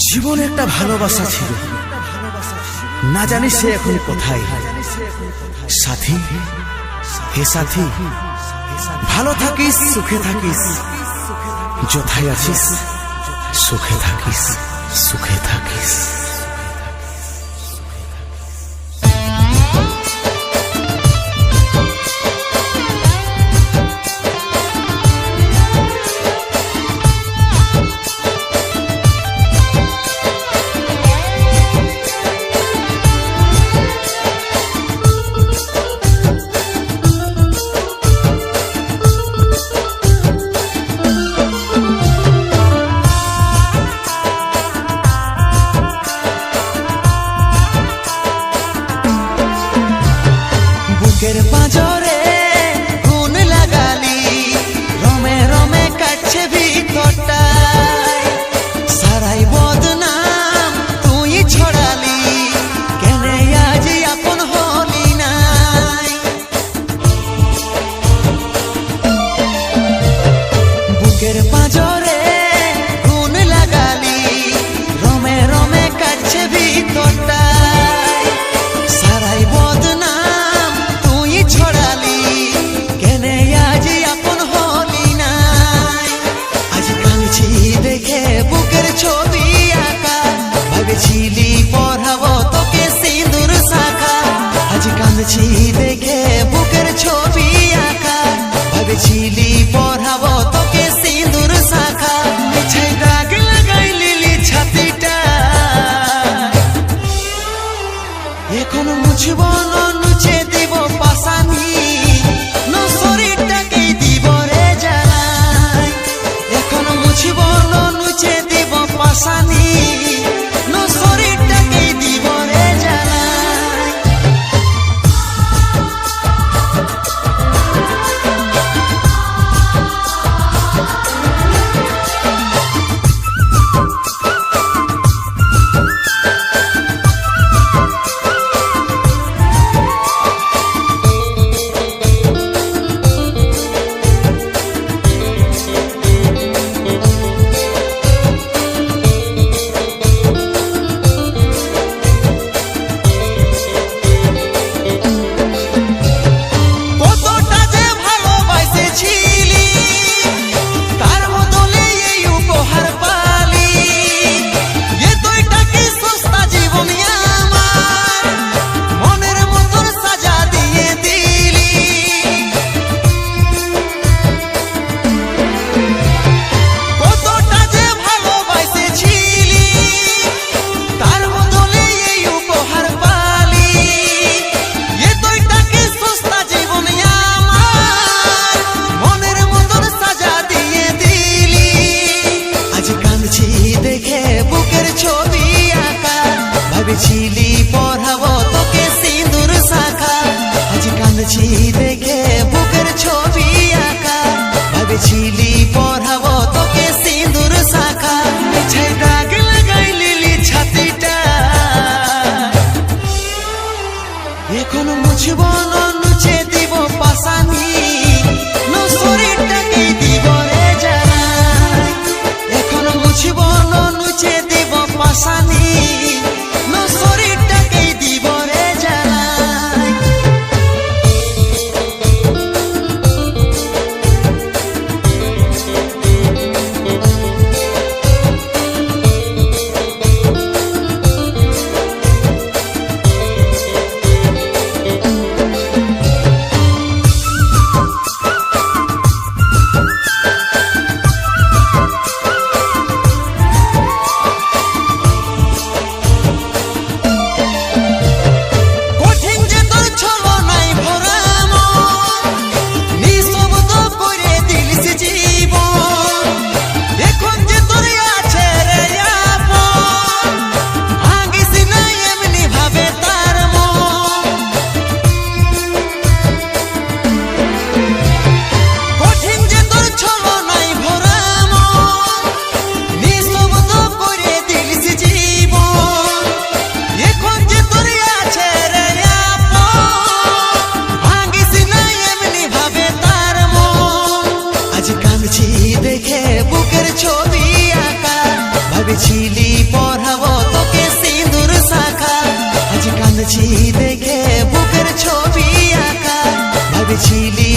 জীবনে একটা ভালোবাসা ছিল, না জানি সে এখন কোথায়। সাথী, হে সাথী, ভালো থাকিস, সুখে থাকিস, যথায় আছিস সুখে থাকিস, সুখে থাকিস। পাঁজরে গুণ লাগালি, রমে রমে কাছে ভিতরটায়, সারাই বদনাম তুই ছড়ালি, কেনে আজ আপন হলি নাই। বুকের পাঁজরে গুণ লাগালি, রমে রমে কাছে ভিতরটায়, সারাই বদনাম ছড়ালি, কেনে আজ আপন হলি নাই। আজ কাঁদছি দেখে বুকের ছবি আঁকা, ভেবেছিলি পড়াবো তোকে সিঁদুর শাখা। আজ কাঁদছি দেখে বুকের ছবি আঁকা, ভেবেছিলি পড়াবো তোকে সিঁদুর শাখা। মিছে দাগ লাগাই লিলি ছাতিটা, এখন মুছব না নুচে দিব পাশানি, ন শরীরটাকেই দিব রে জ্বালাই। এখন মুছব না নুচে দিব পাশানি, ন শরীরটাকেই দিব রে জ্বালাই। ভেবেছিলি পড়াবো তোকে সিঁদুর শাখা। আজ কাঁদছি দেখে বুকের ছবি আঁকা, ভেবেছিলি পড়াবো তোকে সিঁদুর শাখা। মিছে দাগ লাগাই লিলি ছাতিটা, এখন মুছব না নুচে দিব পাশানি, ন শরীরটাকেই দিব রে জ্বালাই। এখন মুছব না নুচে দিব পাশানি, ন শরীরটাকেই দিব রে জ্বালাই। দেখে বুকের ছবি আঁকা, ভেবেছিলি কাঁদছি দেখে বুকের ছবি আঁকা ভেবেছিলি